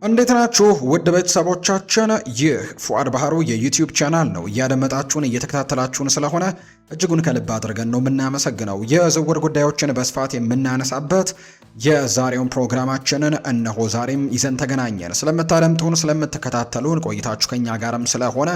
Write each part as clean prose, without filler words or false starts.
እንዴት ናችሁ ውድ ቤተሰቦቻችን? ይህ ፉአድ ባህሩ የዩቲዩብ ቻናል ነው። እያደመጣችሁን እየተከታተላችሁን ስለሆነ እጅጉን ከልብ አድርገን ነው የምናመሰግነው። የዝውውር ጉዳዮችን በስፋት የምናነሳበት የዛሬውን ፕሮግራማችንን እነሆ ዛሬም ይዘን ተገናኘን። ስለምታደምጡን ስለምትከታተሉን ቆይታችሁ ከኛ ጋርም ስለሆነ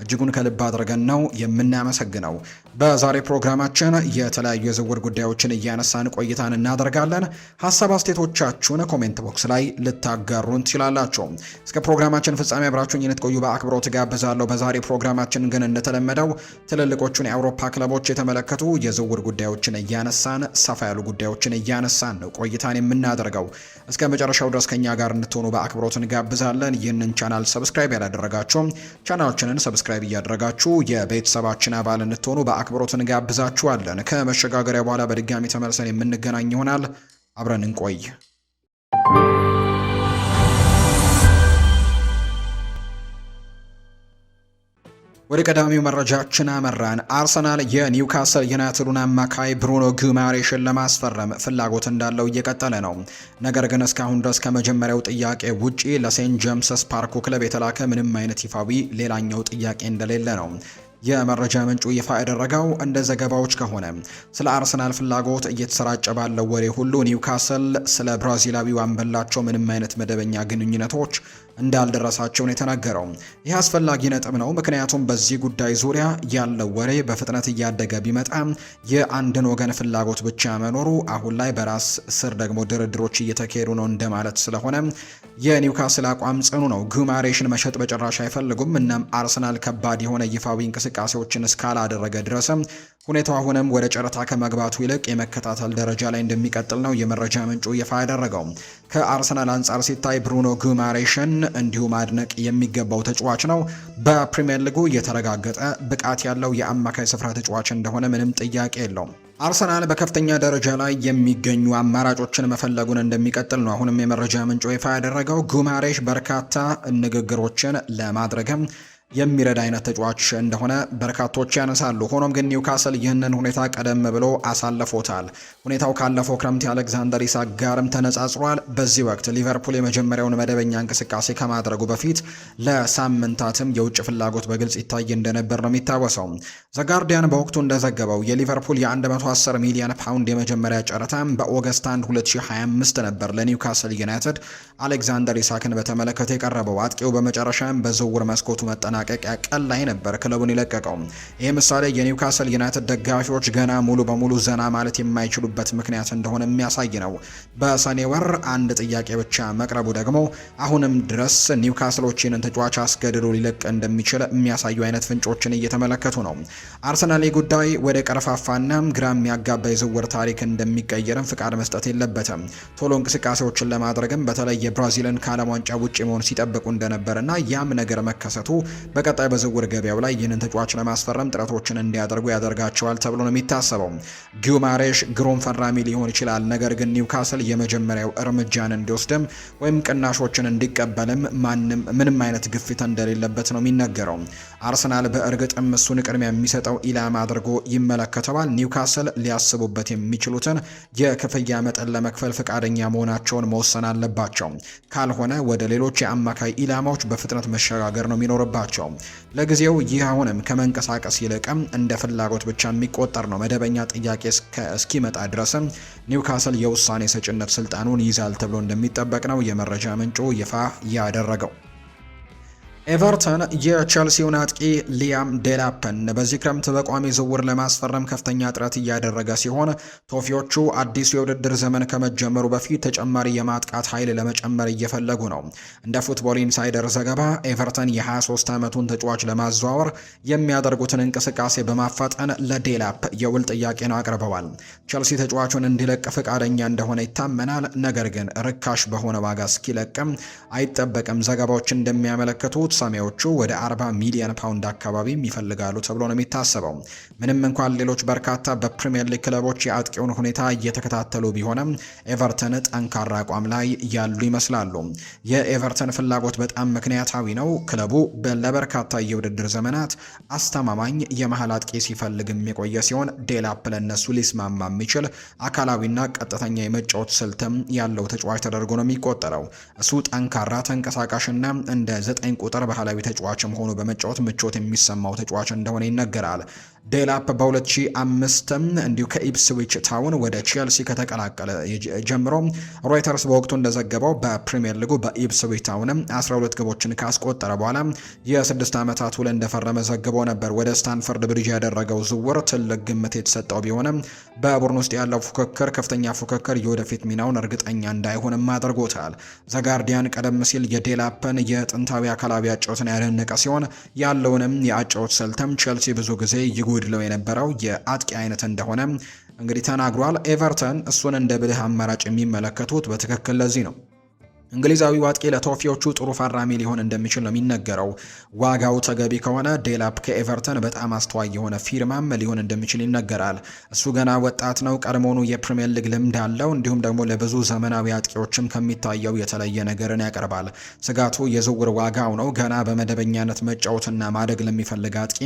እጅጉን ከልብ አድርገን ነው የምናመሰግነው። በዛሬ ፕሮግራማችን የተለያዩ የዝውውር ጉዳዮችን እያነሳን ቆይታን እናደርጋለን። ሀሳብ አስተያየቶቻችሁን ኮሜንት ቦክስ ላይ ልታጋሩን ትችላላችሁ። እስከ ፕሮግራማችን ፍጻሜ አብራችሁን እንድትቆዩ በአክብሮት ጋብዛለሁ። በዛሬ ፕሮግራማችን ግን እንደተለመደው ትልልቆቹን የአውሮፓ ክለቦች የተመለከቱ የዝውውር ጉዳዮችን እያነሳን ሰፋ ያሉ ጉዳዮችን እያነሳን ነው ቆይታን የምናደርገው። እስከ መጨረሻው ድረስ ከኛ ጋር እንድትሆኑ በአክብሮት እንጋብዛለን። ይህንን ቻናል ሰብስክራይብ ያላደረጋችሁ ቻናላችንን ሰብስክራይብ እያደረጋችሁ የቤተሰባችን አባል እንድትሆኑ በአክብሮት እንጋብዛችኋለን። ከመሸጋገሪያ በኋላ በድጋሚ ተመልሰን የምንገናኝ ይሆናል። አብረን እንቆይ። ወደ ቀዳሚው መረጃችን አመራን። አርሰናል የኒውካስል ዩናይትዱን አማካይ ብሩኖ ጉማሬሽን ለማስፈረም ፍላጎት እንዳለው እየቀጠለ ነው። ነገር ግን እስካሁን ድረስ ከመጀመሪያው ጥያቄ ውጪ ለሴንት ጄምስስ ፓርኩ ክለብ የተላከ ምንም አይነት ይፋዊ ሌላኛው ጥያቄ እንደሌለ ነው የመረጃ ምንጩ ይፋ ያደረገው። እንደ ዘገባዎች ከሆነ ስለ አርሰናል ፍላጎት እየተሰራጨ ባለው ወሬ ሁሉ ኒውካስል ስለ ብራዚላዊው አምበላቸው ምንም አይነት መደበኛ ግንኙነቶች እንዳልደረሳቸው ነው የተናገረው። ይህ አስፈላጊ ነጥብ ነው፣ ምክንያቱም በዚህ ጉዳይ ዙሪያ ያለው ወሬ በፍጥነት እያደገ ቢመጣ የአንድን ወገን ፍላጎት ብቻ መኖሩ አሁን ላይ በራስ ስር ደግሞ ድርድሮች እየተካሄዱ ነው እንደማለት ስለሆነ የኒውካስል አቋም ጽኑ ነው። ጉማሬሽን መሸጥ በጭራሽ አይፈልጉም። እናም አርሰናል ከባድ የሆነ ይፋዊ እንቅስቃሴዎችን እስካላደረገ ድረስም ሁኔታው አሁንም ወደ ጨረታ ከመግባቱ ይልቅ የመከታተል ደረጃ ላይ እንደሚቀጥል ነው የመረጃ ምንጩ ይፋ ያደረገው። ከአርሰናል አንጻር ሲታይ ብሩኖ ጉማሬሽን እንዲሁ ማድነቅ የሚገባው ተጫዋች ነው። በፕሪሚየር ሊጉ የተረጋገጠ ብቃት ያለው የአማካይ ስፍራ ተጫዋች እንደሆነ ምንም ጥያቄ የለውም። አርሰናል በከፍተኛ ደረጃ ላይ የሚገኙ አማራጮችን መፈለጉን እንደሚቀጥል ነው አሁንም የመረጃ ምንጩ ይፋ ያደረገው። ጉማሬሽ በርካታ ንግግሮችን ለማድረግም የሚረዳ አይነት ተጫዋች እንደሆነ በርካቶች ያነሳሉ። ሆኖም ግን ኒውካስል ይህንን ሁኔታ ቀደም ብሎ አሳልፎታል። ሁኔታው ካለፈው ክረምት የአሌክዛንደር ኢሳክ ጋርም ተነጻጽሯል። በዚህ ወቅት ሊቨርፑል የመጀመሪያውን መደበኛ እንቅስቃሴ ከማድረጉ በፊት ለሳምንታትም የውጭ ፍላጎት በግልጽ ይታይ እንደነበር ነው የሚታወሰው። ዘጋርዲያን በወቅቱ እንደዘገበው የሊቨርፑል የ110 ሚሊዮን ፓውንድ የመጀመሪያ ጨረታ በኦገስት 1 2025 ነበር ለኒውካስል ዩናይትድ አሌክዛንደር ኢሳክን በተመለከተ የቀረበው። አጥቂው በመጨረሻም በዝውውር መስኮቱ መጠናቀቂያ ቀን ላይ ነበር ክለቡን የለቀቀው። ይህ ምሳሌ የኒውካስል ዩናይትድ ደጋፊዎች ገና ሙሉ በሙሉ ዘና ማለት የማይችሉበት ምክንያት እንደሆነ የሚያሳይ ነው። በሰኔ ወር አንድ ጥያቄ ብቻ መቅረቡ ደግሞ አሁንም ድረስ ኒውካስሎች ይህንን ተጫዋች አስገድዶ ሊለቅ እንደሚችል የሚያሳዩ አይነት ፍንጮችን እየተመለከቱ ነው። አርሰናል ጉዳይ ወደ ቀርፋፋና ግራ የሚያጋባ የዝውውር ታሪክ እንደሚቀየርም ፍቃድ መስጠት የለበትም። ቶሎ እንቅስቃሴዎችን ለማድረግም በተለይ የብራዚልን ከዓለም ዋንጫ ውጭ መሆን ሲጠብቁ እንደነበርና ያም ነገር መከሰቱ በቀጣይ በዝውውር ገበያው ላይ ይህንን ተጫዋች ለማስፈረም ጥረቶችን እንዲያደርጉ ያደርጋቸዋል ተብሎ ነው የሚታሰበው። ጉማሬሽ ግሩም ፈራሚ ሊሆን ይችላል፣ ነገር ግን ኒውካስል የመጀመሪያው እርምጃን እንዲወስድም ወይም ቅናሾችን እንዲቀበልም ምንም አይነት ግፊት እንደሌለበት ነው የሚነገረው። አርሰናል በእርግጥም እሱን ቅድሚያ የሚሰጠው ኢላማ አድርጎ ይመለከተዋል። ኒውካስል ሊያስቡበት የሚችሉትን የክፍያ መጠን ለመክፈል ፈቃደኛ መሆናቸውን መወሰን አለባቸው። ካልሆነ ወደ ሌሎች የአማካይ ኢላማዎች በፍጥነት መሸጋገር ነው የሚኖርባቸው። ለጊዜው ይህ አሁንም ከመንቀሳቀስ ይልቅም እንደ ፍላጎት ብቻ የሚቆጠር ነው። መደበኛ ጥያቄ እስኪመጣ ድረስም ኒውካስል የውሳኔ ሰጭነት ስልጣኑን ይዛል ተብሎ እንደሚጠበቅ ነው የመረጃ ምንጩ ይፋ ያደረገው። ኤቨርተን የቼልሲውን አጥቂ ሊያም ዴላፕን በዚህ ክረምት በቋሚ ዝውውር ለማስፈረም ከፍተኛ ጥረት እያደረገ ሲሆን ቶፊዎቹ አዲሱ የውድድር ዘመን ከመጀመሩ በፊት ተጨማሪ የማጥቃት ኃይል ለመጨመር እየፈለጉ ነው። እንደ ፉትቦል ኢንሳይደር ዘገባ ኤቨርተን የ23 ዓመቱን ተጫዋች ለማዘዋወር የሚያደርጉትን እንቅስቃሴ በማፋጠን ለዴላፕ የውል ጥያቄን አቅርበዋል። ቼልሲ ተጫዋቹን እንዲለቅ ፈቃደኛ እንደሆነ ይታመናል። ነገር ግን ርካሽ በሆነ ዋጋ እስኪለቅም አይጠበቅም። ዘገባዎች እንደሚያመለክቱት የሚፈልጉት ሰማያዎቹ ወደ 40 ሚሊዮን ፓውንድ አካባቢ ይፈልጋሉ ተብሎ ነው የሚታሰበው። ምንም እንኳን ሌሎች በርካታ በፕሪሚየር ሊግ ክለቦች የአጥቂውን ሁኔታ እየተከታተሉ ቢሆንም ኤቨርተን ጠንካራ አቋም ላይ ያሉ ይመስላሉ። የኤቨርተን ፍላጎት በጣም ምክንያታዊ ነው። ክለቡ ለበርካታ የውድድር ዘመናት አስተማማኝ የመሃል አጥቂ ሲፈልግም የቆየ ሲሆን ዴላፕ ለነሱ ሊስማማ የሚችል አካላዊና ቀጥተኛ የመጫወት ስልትም ያለው ተጫዋች ተደርጎ ነው የሚቆጠረው። እሱ ጠንካራ ተንቀሳቃሽና እንደ 9 ቁጥር ባህላዊ ተጫዋችም ሆኖ በመጫወት ምቾት የሚሰማው ተጫዋች እንደሆነ ይነገራል። ዴላፕ በ2005 እንዲሁ ከኢፕስዊች ታውን ወደ ቼልሲ ከተቀላቀለ ጀምሮ ሮይተርስ በወቅቱ እንደዘገበው በፕሪሚየር ሊጉ በኢፕስዊች ታውን 12 ግቦችን ካስቆጠረ በኋላ የ6 ዓመታት ውል እንደፈረመ ዘግቦ ነበር። ወደ ስታንፈርድ ብሪጅ ያደረገው ዝውውር ትልቅ ግምት የተሰጠው ቢሆንም በቡድን ውስጥ ያለው ከፍተኛ ፉክክር የወደፊት ሚናውን እርግጠኛ እንዳይሆንም አድርጎታል። ዘጋርዲያን ቀደም ሲል የዴላፕን የጥንታዊ አካላዊ አጨዋወትን ያደነቀ ሲሆን ያለውንም የአጨዋወት ስልትም ቼልሲ ብዙ ጊዜ ይጎድለው የነበረው የአጥቂ አይነት እንደሆነ እንግዲህ ተናግሯል። ኤቨርተን እሱን እንደ ብልህ አማራጭ የሚመለከቱት በትክክል ለዚህ ነው። እንግሊዛዊው አጥቂ ለቶፊዎቹ ጥሩ ፈራሚ ሊሆን እንደሚችል ነው የሚነገረው። ዋጋው ተገቢ ከሆነ ዴላፕ ከኤቨርተን በጣም አስተዋይ የሆነ ፊርማም ሊሆን እንደሚችል ይነገራል። እሱ ገና ወጣት ነው። ቀድሞውኑ የፕሪሚየር ሊግ ልምድ አለው። እንዲሁም ደግሞ ለብዙ ዘመናዊ አጥቂዎችም ከሚታየው የተለየ ነገርን ያቀርባል። ስጋቱ የዝውውር ዋጋው ነው። ገና በመደበኛነት መጫወትና ማደግ ለሚፈልግ አጥቂ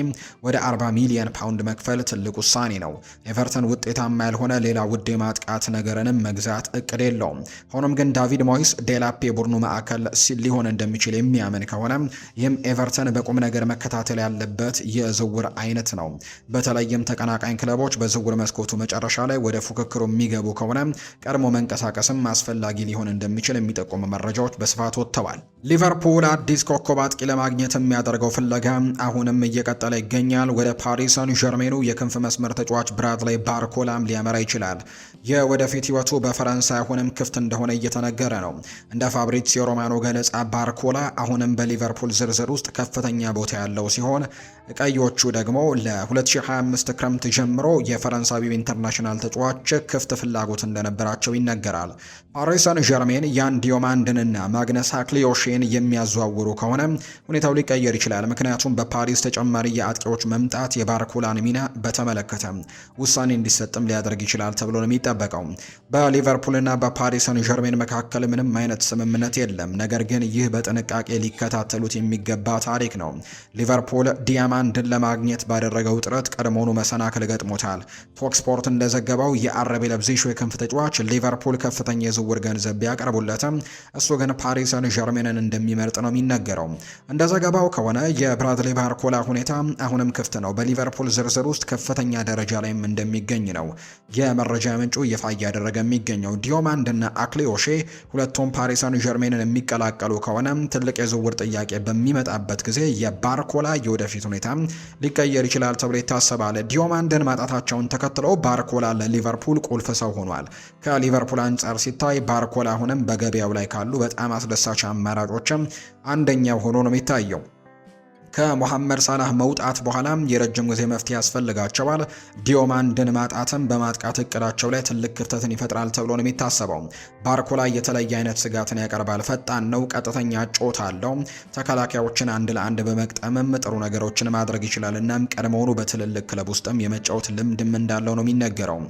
ወደ 40 ሚሊዮን ፓውንድ መክፈል ትልቅ ውሳኔ ነው። ኤቨርተን ውጤታማ ያልሆነ ሌላ ውድ የማጥቃት ነገርንም መግዛት እቅድ የለውም። ሆኖም ግን ዳቪድ ሞይስ ዴላፕ የቡድኑ ማዕከል ሊሆን እንደሚችል የሚያምን ከሆነ ይህም ኤቨርተን በቁም ነገር መከታተል ያለበት የዝውውር አይነት ነው። በተለይም ተቀናቃኝ ክለቦች በዝውውር መስኮቱ መጨረሻ ላይ ወደ ፉክክሩ የሚገቡ ከሆነ ቀድሞ መንቀሳቀስም አስፈላጊ ሊሆን እንደሚችል የሚጠቁሙ መረጃዎች በስፋት ወጥተዋል። ሊቨርፑል አዲስ ኮከብ አጥቂ ለማግኘት የሚያደርገው ፍለጋ አሁንም እየቀጠለ ይገኛል። ወደ ፓሪስ ሰን ዠርሜኑ የክንፍ መስመር ተጫዋች ብራድሌይ ባርኮላም ሊያመራ ይችላል። የወደፊት ህይወቱ በፈረንሳይ አሁንም ክፍት እንደሆነ እየተነገረ ነው። እንደ ፋብሪዚዮ ሮማኖ ገለጻ ባርኮላ አሁንም በሊቨርፑል ዝርዝር ውስጥ ከፍተኛ ቦታ ያለው ሲሆን ቀዮቹ ደግሞ ለ2025 ክረምት ጀምሮ የፈረንሳዊው ኢንተርናሽናል ተጫዋች ክፍት ፍላጎት እንደነበራቸው ይነገራል። ፓሪስ ሰን ዠርሜን ያን ዲዮማንድንና ማግነስ ሃክሊዮሽን የሚያዘዋውሩ ከሆነ ሁኔታው ሊቀየር ይችላል። ምክንያቱም በፓሪስ ተጨማሪ የአጥቂዎች መምጣት የባርኮላን ሚና በተመለከተ ውሳኔ እንዲሰጥም ሊያደርግ ይችላል ተብሎ ነው የሚጠበቀው። በሊቨርፑልና በፓሪስ ሰን ዠርሜን መካከል ምንም አይነት ስምምነት የለም። ነገር ግን ይህ በጥንቃቄ ሊከታተሉት የሚገባ ታሪክ ነው። ሊቨርፑል ዲያማንድን ለማግኘት ባደረገው ጥረት ቀድሞውኑ መሰናክል ገጥሞታል። ፎክስ ስፖርት እንደዘገበው የአረቤ ለብዚሹ የክንፍ ተጫዋች ሊቨርፑል ከፍተኛ የዝውውር ገንዘብ ቢያቀርቡለትም እሱ ግን ፓሪስ ሰን ዠርሜንን እንደሚመርጥ ነው የሚነገረው። እንደ ዘገባው ከሆነ የብራድሌ ባርኮላ ሁኔታ አሁንም ክፍት ነው። በሊቨርፑል ዝርዝር ውስጥ ከፍተኛ ደረጃ ላይም እንደሚገኝ ነው የመረጃ ምንጩ ይፋ እያደረገ የሚገኘው። ዲዮማንድና አክሊዮሼ ሁለቱም ፓሪስ ሰን ዠርሜንን የሚቀላቀሉ ከሆነ ትልቅ የዝውውር ጥያቄ በሚመጣበት ጊዜ የባርኮላ የወደፊት ሁኔታ ሊቀየር ይችላል ተብሎ ይታሰባል። ዲዮማንድን ማጣታቸውን ተከትለው ባርኮላ ለሊቨርፑል ቁልፍ ሰው ሆኗል። ከሊቨርፑል አንጻር ሲታይ ባርኮላ አሁንም በገበያው ላይ ካሉ በጣም አስደሳች አማራጮችም አንደኛው ሆኖ ነው የሚታየው። ከሞሐመድ ሳላህ መውጣት በኋላ የረጅም ጊዜ መፍትሄ ያስፈልጋቸዋል። ዲዮማንድን ማጣትም በማጥቃት እቅዳቸው ላይ ትልቅ ክፍተትን ይፈጥራል ተብሎ ነው የሚታሰበው። ባርኮላ የተለየ አይነት ስጋትን ያቀርባል። ፈጣን ነው፣ ቀጥተኛ ጮት አለው። ተከላካዮችን አንድ ለአንድ በመቅጠምም ጥሩ ነገሮችን ማድረግ ይችላል። እናም ቀድሞውኑ በትልልቅ ክለብ ውስጥም የመጫወት ልምድም እንዳለው ነው የሚነገረው።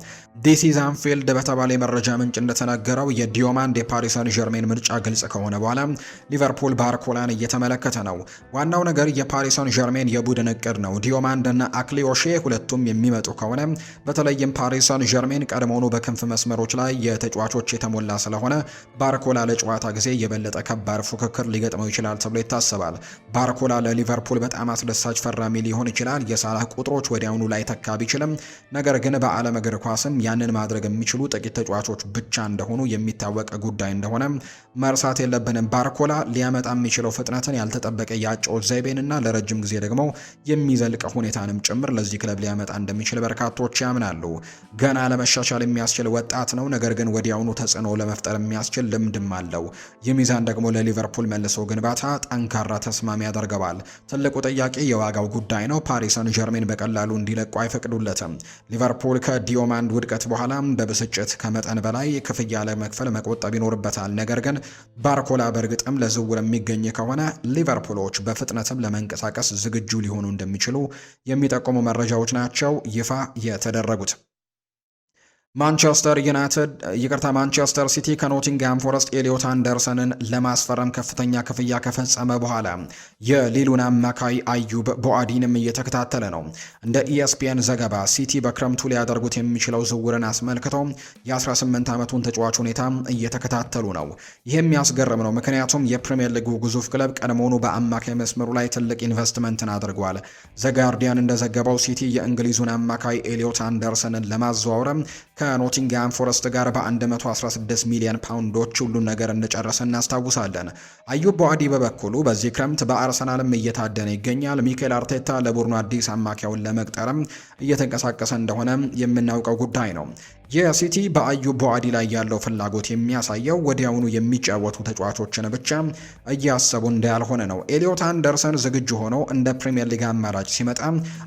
ዲስ ኢዝ አንፊልድ በተባለ የመረጃ ምንጭ እንደተነገረው የዲዮማንድ የፓሪስ ሰን ዠርሜን ምርጫ ግልጽ ከሆነ በኋላ ሊቨርፑል ባርኮላን እየተመለከተ ነው። ዋናው ነገር ፓሪስ ሰን ዠርሜን የቡድን እቅድ ነው። ዲዮማንድ እና አክሊዮሼ ሁለቱም የሚመጡ ከሆነ በተለይም ፓሪስ ሰን ዠርሜን ቀድሞውኑ በክንፍ መስመሮች ላይ የተጫዋቾች የተሞላ ስለሆነ ባርኮላ ለጨዋታ ጊዜ የበለጠ ከባድ ፉክክር ሊገጥመው ይችላል ተብሎ ይታሰባል። ባርኮላ ለሊቨርፑል በጣም አስደሳች ፈራሚ ሊሆን ይችላል። የሳላህ ቁጥሮች ወዲያውኑ ላይ ተካ ቢችልም ነገር ግን በዓለም እግር ኳስም ያንን ማድረግ የሚችሉ ጥቂት ተጫዋቾች ብቻ እንደሆኑ የሚታወቅ ጉዳይ እንደሆነ መርሳት የለብንም። ባርኮላ ሊያመጣ የሚችለው ፍጥነትን፣ ያልተጠበቀ የአጨዋወት ዘይቤንና ለረጅም ጊዜ ደግሞ የሚዘልቅ ሁኔታንም ጭምር ለዚህ ክለብ ሊያመጣ እንደሚችል በርካቶች ያምናሉ። ገና ለመሻሻል የሚያስችል ወጣት ነው፣ ነገር ግን ወዲያውኑ ተጽዕኖ ለመፍጠር የሚያስችል ልምድም አለው። ይህ ሚዛን ደግሞ ለሊቨርፑል መልሶ ግንባታ ጠንካራ ተስማሚ ያደርገዋል። ትልቁ ጥያቄ የዋጋው ጉዳይ ነው። ፓሪስ ሰን ዠርሜን በቀላሉ እንዲለቁ አይፈቅዱለትም። ሊቨርፑል ከዲዮማንድ ውድቀት በኋላ በብስጭት ከመጠን በላይ ክፍያ ለመክፈል መቆጠብ ይኖርበታል። ነገር ግን ባርኮላ በእርግጥም ለዝውውር የሚገኝ ከሆነ ሊቨርፑሎች በፍጥነትም ለመንቀሳቀስ ዝግጁ ሊሆኑ እንደሚችሉ የሚጠቁሙ መረጃዎች ናቸው ይፋ የተደረጉት። ማንቸስተር ሲቲ ከኖቲንግሃም ፎረስት ኤሊዮት አንደርሰንን ለማስፈረም ከፍተኛ ክፍያ ከፈጸመ በኋላ የሊሉን አማካይ አዩብ ቦአዲንም እየተከታተለ ነው። እንደ ኢኤስፒኤን ዘገባ ሲቲ በክረምቱ ሊያደርጉት የሚችለው ዝውውርን አስመልክቶ የ18 ዓመቱን ተጫዋች ሁኔታ እየተከታተሉ ነው። ይህም ያስገርም ነው፣ ምክንያቱም የፕሪምየር ሊጉ ግዙፍ ክለብ ቀድሞውኑ በአማካይ መስመሩ ላይ ትልቅ ኢንቨስትመንትን አድርጓል። ዘጋርዲያን እንደዘገበው ሲቲ የእንግሊዙን አማካይ ኤሊዮት አንደርሰንን ለማዘዋወር ከኖቲንግሃም ፎረስት ጋር በ116 ሚሊዮን ፓውንዶች ሁሉን ነገር እንደጨረሰ እናስታውሳለን። አዩብ ቦአዲ በበኩሉ በዚህ ክረምት በአርሰናልም እየታደነ ይገኛል። ሚኬል አርቴታ ለቡድኑ አዲስ አማካዩን ለመቅጠርም እየተንቀሳቀሰ እንደሆነ የምናውቀው ጉዳይ ነው። የሲቲ በአዩብ ቦአዲ ላይ ያለው ፍላጎት የሚያሳየው ወዲያውኑ የሚጫወቱ ተጫዋቾችን ብቻ እያሰቡ እንዳልሆነ ነው። ኤሊዮት አንደርሰን ዝግጁ ሆኖ እንደ ፕሪሚየር ሊግ አማራጭ ሲመጣ፣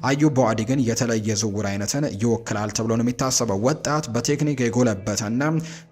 አዩብ ቦአዲ ግን የተለየ ዝውውር አይነትን ይወክላል ተብሎ ነው የሚታሰበው። ወጣት በቴክኒክ የጎለበተና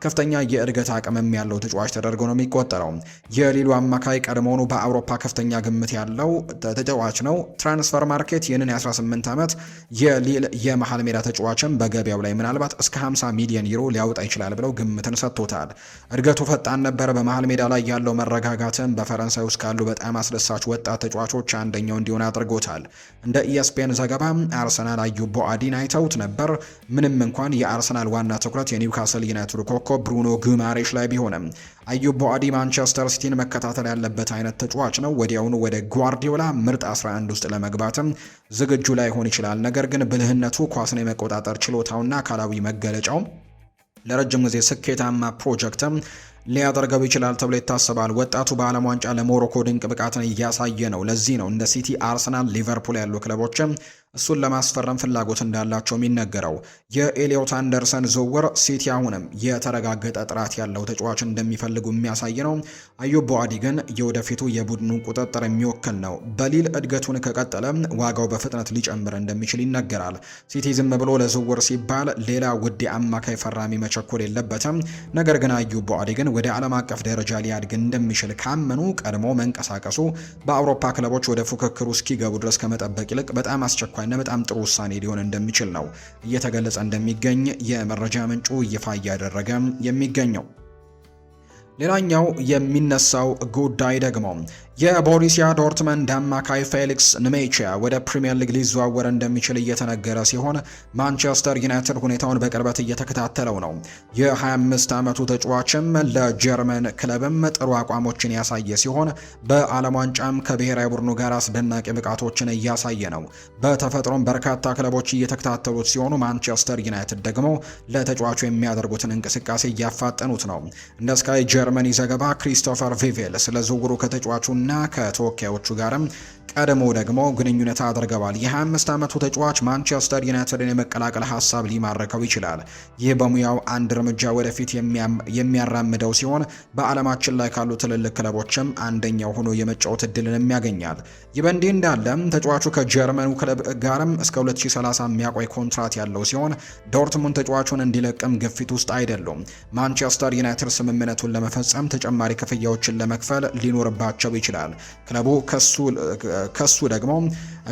ከፍተኛ የእድገት አቅምም ያለው ተጫዋች ተደርጎ ነው የሚቆጠረው። የሊሉ አማካይ ቀድሞውኑ በአውሮፓ ከፍተኛ ግምት ያለው ተጫዋች ነው። ትራንስፈር ማርኬት ይህንን የ18 ዓመት የሊል የመሃል ሜዳ ተጫዋችን በገበያው ላይ ምናልባት እስከ 50 ሚሊዮን ዩሮ ሊያወጣ ይችላል ብለው ግምትን ሰጥቶታል። እድገቱ ፈጣን ነበር። በመሃል ሜዳ ላይ ያለው መረጋጋትን በፈረንሳይ ውስጥ ካሉ በጣም አስደሳች ወጣት ተጫዋቾች አንደኛው እንዲሆን አድርጎታል። እንደ ኢኤስፒኤን ዘገባ አርሰናል አዩብ ቦአዲን አይተውት ነበር። ምንም እንኳን የአርሰናል ዋና ትኩረት የኒውካስል ዩናይትድ ኮከብ ብሩኖ ጉማሬሽ ላይ ቢሆንም አዩብ ቦአዲ ማንቸስተር ሲቲን መከታተል ያለበት አይነት ተጫዋች ነው። ወዲያውኑ ወደ ጓርዲዮላ ምርጥ 11 ውስጥ ለመግባትም ዝግጁ ላይሆን ይችላል። ነገር ግን ብልህነቱ፣ ኳስን የመቆጣጠር ችሎታውና አካላዊ መገለጫው ለረጅም ጊዜ ስኬታማ ፕሮጀክትም ሊያደርገው ይችላል ተብሎ ይታሰባል። ወጣቱ በዓለም ዋንጫ ለሞሮኮ ድንቅ ብቃትን እያሳየ ነው። ለዚህ ነው እንደ ሲቲ፣ አርሰናል፣ ሊቨርፑል ያሉ ክለቦችም እሱን ለማስፈረም ፍላጎት እንዳላቸው የሚነገረው። የኤሊዮት አንደርሰን ዝውውር ሲቲ አሁንም የተረጋገጠ ጥራት ያለው ተጫዋች እንደሚፈልጉ የሚያሳይ ነው። አዩብ ቦአዲ ግን የወደፊቱ የቡድኑ ቁጥጥር የሚወክል ነው። በሊል እድገቱን ከቀጠለ ዋጋው በፍጥነት ሊጨምር እንደሚችል ይነገራል። ሲቲ ዝም ብሎ ለዝውውር ሲባል ሌላ ውድ አማካይ ፈራሚ መቸኮል የለበትም። ነገር ግን አዩብ ቦአዲ ግን ወደ ዓለም አቀፍ ደረጃ ሊያድግ እንደሚችል ካመኑ ቀድሞ መንቀሳቀሱ በአውሮፓ ክለቦች ወደ ፉክክሩ እስኪገቡ ድረስ ከመጠበቅ ይልቅ በጣም አስቸኳይና በጣም ጥሩ ውሳኔ ሊሆን እንደሚችል ነው እየተገለጸ እንደሚገኝ የመረጃ ምንጩ ይፋ እያደረገ የሚገኘው። ሌላኛው የሚነሳው ጉዳይ ደግሞ የቦሩሲያ ዶርትመንድ አማካይ ፌሊክስ ንሜቺያ ወደ ፕሪሚየር ሊግ ሊዘዋወር እንደሚችል እየተነገረ ሲሆን ማንቸስተር ዩናይትድ ሁኔታውን በቅርበት እየተከታተለው ነው። የ25 ዓመቱ ተጫዋችም ለጀርመን ክለብም ጥሩ አቋሞችን ያሳየ ሲሆን በዓለም ዋንጫም ከብሔራዊ ቡድኑ ጋር አስደናቂ ብቃቶችን እያሳየ ነው። በተፈጥሮም በርካታ ክለቦች እየተከታተሉት ሲሆኑ ማንቸስተር ዩናይትድ ደግሞ ለተጫዋቹ የሚያደርጉትን እንቅስቃሴ እያፋጠኑት ነው። እንደ ስካይ ጀርመኒ ዘገባ ክሪስቶፈር ቪቬል ስለ ዝውውሩ ከተጫዋቹና ከተወካዮቹ ጋርም ቀድሞ ደግሞ ግንኙነት አድርገዋል። የ25 ዓመቱ ተጫዋች ማንቸስተር ዩናይትድን የመቀላቀል ሀሳብ ሊማርከው ይችላል። ይህ በሙያው አንድ እርምጃ ወደፊት የሚያራምደው ሲሆን በዓለማችን ላይ ካሉ ትልልቅ ክለቦችም አንደኛው ሆኖ የመጫወት እድልን ያገኛል። ይህ በእንዲህ እንዳለም ተጫዋቹ ከጀርመኑ ክለብ ጋርም እስከ 2030 የሚያቆይ ኮንትራት ያለው ሲሆን ዶርትሙንድ ተጫዋቹን እንዲለቅም ግፊት ውስጥ አይደሉም። ማንቸስተር ዩናይትድ ስምምነቱን ለመፈጸም ተጨማሪ ክፍያዎችን ለመክፈል ሊኖርባቸው ይችላል። ክለቡ ከሱ ደግሞ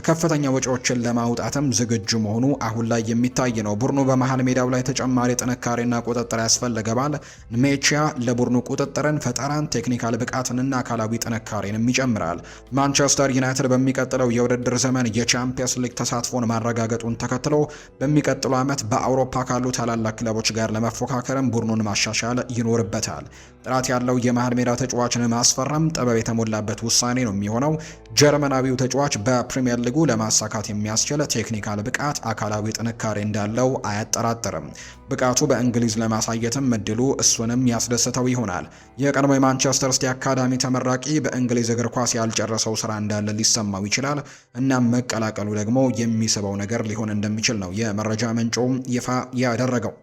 ከፍተኛ ወጪዎችን ለማውጣትም ዝግጁ መሆኑ አሁን ላይ የሚታይ ነው። ቡድኑ በመሃል ሜዳው ላይ ተጨማሪ ጥንካሬና ቁጥጥር ያስፈልገዋል። ንሜቺያ ለቡድኑ ቁጥጥርን፣ ፈጠራን፣ ቴክኒካል ብቃትንና አካላዊ ጥንካሬንም ይጨምራል። ማንቸስተር ዩናይትድ በሚቀጥለው የውድድር ዘመን የቻምፒየንስ ሊግ ተሳትፎን ማረጋገጡን ተከትሎ በሚቀጥለው ዓመት በአውሮፓ ካሉ ታላላቅ ክለቦች ጋር ለመፎካከርም ቡድኑን ማሻሻል ይኖርበታል። ጥራት ያለው የመሃል ሜዳ ተጫዋችን ማስፈረም ጥበብ የተሞላበት ውሳኔ ነው የሚሆነው። ጀርመናዊው ተጫዋች በፕሪሚየር ሊጉ ለማሳካት የሚያስችል ቴክኒካል ብቃት፣ አካላዊ ጥንካሬ እንዳለው አያጠራጥርም። ብቃቱ በእንግሊዝ ለማሳየትም እድሉ እሱንም ያስደስተው ይሆናል። የቀድሞ የማንቸስተር ሲቲ አካዳሚ ተመራቂ በእንግሊዝ እግር ኳስ ያልጨረሰው ስራ እንዳለ ሊሰማው ይችላል። እናም መቀላቀሉ ደግሞ የሚስበው ነገር ሊሆን እንደሚችል ነው የመረጃ ምንጩ ይፋ ያደረገው።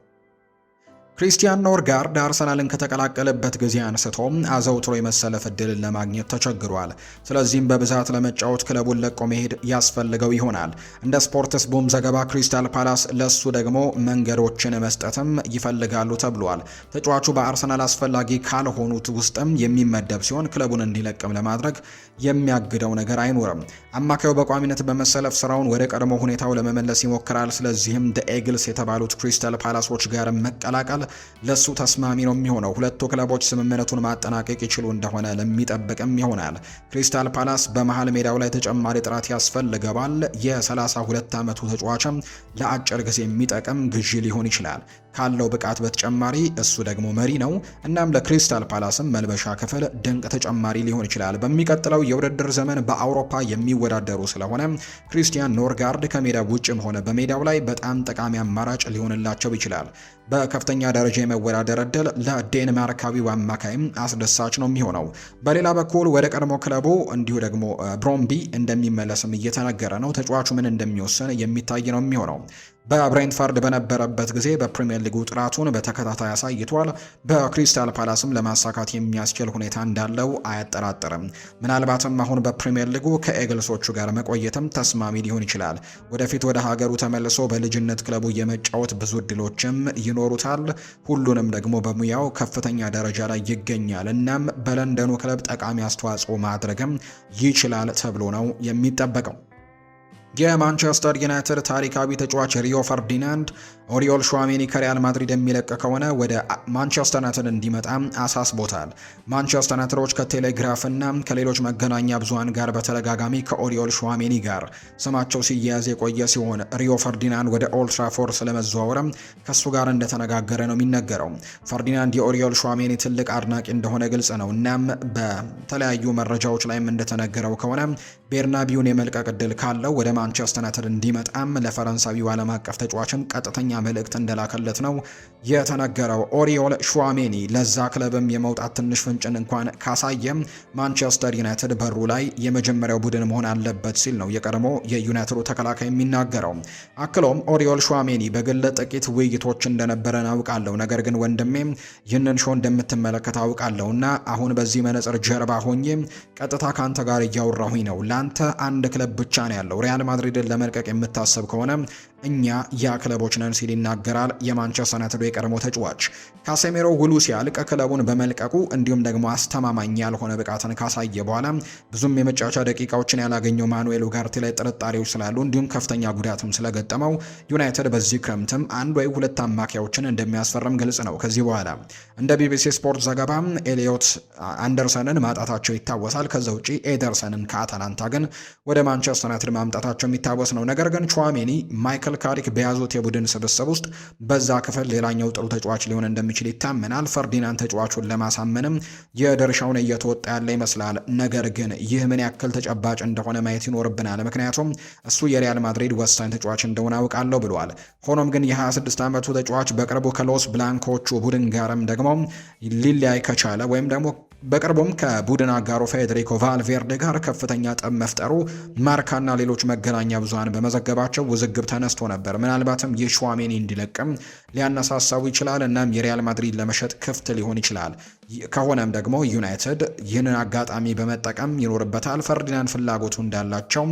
ክሪስቲያን ኖርጋርድ አርሰናልን ከተቀላቀለበት ጊዜ አንስቶ አዘውትሮ የመሰለፍ እድልን ለማግኘት ተቸግሯል። ስለዚህም በብዛት ለመጫወት ክለቡን ለቆ መሄድ ያስፈልገው ይሆናል። እንደ ስፖርትስ ቡም ዘገባ ክሪስታል ፓላስ ለሱ ደግሞ መንገዶችን መስጠትም ይፈልጋሉ ተብሏል። ተጫዋቹ በአርሰናል አስፈላጊ ካልሆኑት ውስጥም የሚመደብ ሲሆን ክለቡን እንዲለቅም ለማድረግ የሚያግደው ነገር አይኖርም። አማካዩ በቋሚነት በመሰለፍ ስራውን ወደ ቀድሞ ሁኔታው ለመመለስ ይሞክራል። ስለዚህም ደ ኤግልስ የተባሉት ክሪስታል ፓላሶች ጋር መቀላቀል ለሱ ተስማሚ ነው የሚሆነው። ሁለቱ ክለቦች ስምምነቱን ማጠናቀቅ ይችሉ እንደሆነ ለሚጠብቅም ይሆናል። ክሪስታል ፓላስ በመሃል ሜዳው ላይ ተጨማሪ ጥራት ያስፈልገዋል። የ32 ዓመቱ ተጫዋችም ለአጭር ጊዜ የሚጠቅም ግዢ ሊሆን ይችላል። ካለው ብቃት በተጨማሪ እሱ ደግሞ መሪ ነው። እናም ለክሪስታል ፓላስም መልበሻ ክፍል ድንቅ ተጨማሪ ሊሆን ይችላል። በሚቀጥለው የውድድር ዘመን በአውሮፓ የሚወዳደሩ ስለሆነ ክሪስቲያን ኖርጋርድ ከሜዳ ውጭም ሆነ በሜዳው ላይ በጣም ጠቃሚ አማራጭ ሊሆንላቸው ይችላል። በከፍተኛ ደረጃ የመወዳደር እድል ለዴንማርካዊው አማካይም አስደሳች ነው የሚሆነው። በሌላ በኩል ወደ ቀድሞ ክለቡ እንዲሁ ደግሞ ብሮምቢ እንደሚመለስም እየተነገረ ነው። ተጫዋቹ ምን እንደሚወስን የሚታይ ነው የሚሆነው። በብሬንትፈርድ በነበረበት ጊዜ በፕሪሚየር ሊጉ ጥራቱን በተከታታይ አሳይቷል። በክሪስታል ፓላስም ለማሳካት የሚያስችል ሁኔታ እንዳለው አያጠራጥርም። ምናልባትም አሁን በፕሪሚየር ሊጉ ከኤግልሶቹ ጋር መቆየትም ተስማሚ ሊሆን ይችላል። ወደፊት ወደ ሀገሩ ተመልሶ በልጅነት ክለቡ የመጫወት ብዙ እድሎችም ይኖሩታል። ሁሉንም ደግሞ በሙያው ከፍተኛ ደረጃ ላይ ይገኛል። እናም በለንደኑ ክለብ ጠቃሚ አስተዋጽኦ ማድረግም ይችላል ተብሎ ነው የሚጠበቀው። የማንቸስተር ዩናይትድ ታሪካዊ ተጫዋች ሪዮ ፈርዲናንድ ኦሪዮል ሹዋሜኒ ከሪያል ማድሪድ የሚለቅ ከሆነ ወደ ማንቸስተር ዩናይትድ እንዲመጣ አሳስቦታል። ማንቸስተር ዩናይትዶች ከቴሌግራፍና ከሌሎች መገናኛ ብዙሃን ጋር በተደጋጋሚ ከኦሪዮል ሹዋሜኒ ጋር ስማቸው ሲያያዝ የቆየ ሲሆን ሪዮ ፈርዲናንድ ወደ ኦልድ ትራፎርድ ስለመዘዋወርም ከሱ ጋር እንደተነጋገረ ነው የሚነገረው። ፈርዲናንድ የኦሪዮል ሹዋሜኒ ትልቅ አድናቂ እንደሆነ ግልጽ ነው። እናም በተለያዩ መረጃዎች ላይም እንደተነገረው ከሆነ ቤርናቢውን የመልቀቅ እድል ካለው ወደ ማንቸስተር ዩናይትድ እንዲመጣም ለፈረንሳዊው ዓለም አቀፍ ተጫዋችም ቀጥተኛ መልእክት እንደላከለት ነው የተነገረው። ኦሪዮል ሹዋሜኒ ለዛ ክለብም የመውጣት ትንሽ ፍንጭን እንኳን ካሳየም ማንቸስተር ዩናይትድ በሩ ላይ የመጀመሪያው ቡድን መሆን አለበት ሲል ነው የቀድሞ የዩናይትዱ ተከላካይ የሚናገረው። አክሎም ኦሪዮል ሹዋሜኒ በግል ጥቂት ውይይቶች እንደነበረን አውቃለሁ፣ ነገር ግን ወንድሜ ይህንን ሾው እንደምትመለከት አውቃለሁና አሁን በዚህ መነጽር ጀርባ ሆኜ ቀጥታ ካንተ ጋር እያወራሁኝ ነው። ላንተ አንድ ክለብ ብቻ ነው ያለው። ሪያል ማድሪድን ለመልቀቅ የምታሰብ ከሆነ እኛ ያ ክለቦች ነን ሲል ይናገራል የማንቸስተር ዩናይትድ የቀድሞ ተጫዋች። ካሴሜሮ ውሉ ሲያልቅ ክለቡን በመልቀቁ እንዲሁም ደግሞ አስተማማኝ ያልሆነ ብቃትን ካሳየ በኋላ ብዙም የመጫወቻ ደቂቃዎችን ያላገኘው ማኑኤል ኡጋርቴ ላይ ጥርጣሬዎች ስላሉ እንዲሁም ከፍተኛ ጉዳትም ስለገጠመው ዩናይትድ በዚህ ክረምትም አንድ ወይ ሁለት አማካዮችን እንደሚያስፈርም ግልጽ ነው። ከዚህ በኋላ እንደ ቢቢሲ ስፖርት ዘገባ ኤሊዮት አንደርሰንን ማጣታቸው ይታወሳል። ከዛ ውጪ ኤደርሰንን ከአታላንታ ግን ወደ ማንቸስተር ዩናይትድ ማምጣታቸው የሚታወስ ነው። ነገር ግን ቹዋሜኒ ማይክል ካሪክ በያዙት የቡድን ስብስብ ውስጥ በዛ ክፍል ሌላኛው ጥሩ ተጫዋች ሊሆን እንደሚችል ይታመናል። ፈርዲናንድ ተጫዋቹን ለማሳመንም የድርሻውን እየተወጣ ያለ ይመስላል። ነገር ግን ይህ ምን ያክል ተጨባጭ እንደሆነ ማየት ይኖርብናል። ምክንያቱም እሱ የሪያል ማድሪድ ወሳኝ ተጫዋች እንደሆነ አውቃለሁ ብሏል። ሆኖም ግን የ26 ዓመቱ ተጫዋች በቅርቡ ከሎስ ብላንኮቹ ቡድን ጋርም ደግሞ ሊለያይ ከቻለ ወይም ደግሞ በቅርቡም ከቡድን አጋሩ ፌዴሪኮ ቫልቬርዴ ጋር ከፍተኛ ጠብ መፍጠሩ ማርካና ሌሎች መገናኛ ብዙሃን በመዘገባቸው ውዝግብ ተነስቶ ነበር። ምናልባትም የሹዋሜኒ እንዲለቅም ሊያነሳሳው ይችላል። እናም የሪያል ማድሪድ ለመሸጥ ክፍት ሊሆን ይችላል። ከሆነም ደግሞ ዩናይትድ ይህንን አጋጣሚ በመጠቀም ይኖርበታል። ፈርዲናንድ ፍላጎቱ እንዳላቸው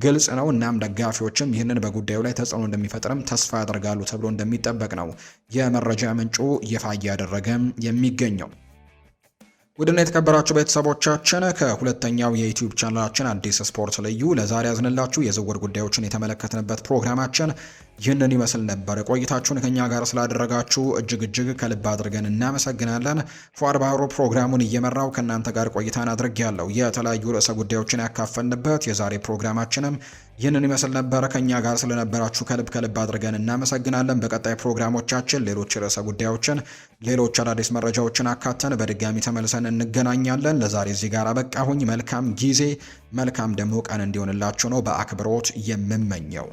ግልጽ ነው። እናም ደጋፊዎችም ይህንን በጉዳዩ ላይ ተጽዕኖ እንደሚፈጥርም ተስፋ ያደርጋሉ ተብሎ እንደሚጠበቅ ነው የመረጃ ምንጩ ይፋ እያደረገ የሚገኘው። ውድና የተከበራችሁ ቤተሰቦቻችን ከሁለተኛው የዩቲዩብ ቻናላችን አዲስ ስፖርት ልዩ ለዛሬ ያዝንላችሁ የዝውውር ጉዳዮችን የተመለከትንበት ፕሮግራማችን ይህንን ይመስል ነበር። ቆይታችሁን ከኛ ጋር ስላደረጋችሁ እጅግ ከልብ አድርገን እናመሰግናለን። ፏር ባህሩ ፕሮግራሙን እየመራው ከእናንተ ጋር ቆይታን አድርጌያለሁ። የተለያዩ ርዕሰ ጉዳዮችን ያካፈልንበት የዛሬ ፕሮግራማችንም ይህንን ይመስል ነበር። ከኛ ጋር ስለነበራችሁ ከልብ አድርገን እናመሰግናለን። በቀጣይ ፕሮግራሞቻችን ሌሎች ርዕሰ ጉዳዮችን፣ ሌሎች አዳዲስ መረጃዎችን አካተን በድጋሚ ተመልሰን እንገናኛለን። ለዛሬ እዚህ ጋር አበቃሁኝ። መልካም ጊዜ፣ መልካም ደግሞ ቀን እንዲሆንላችሁ ነው በአክብሮት የምመኘው።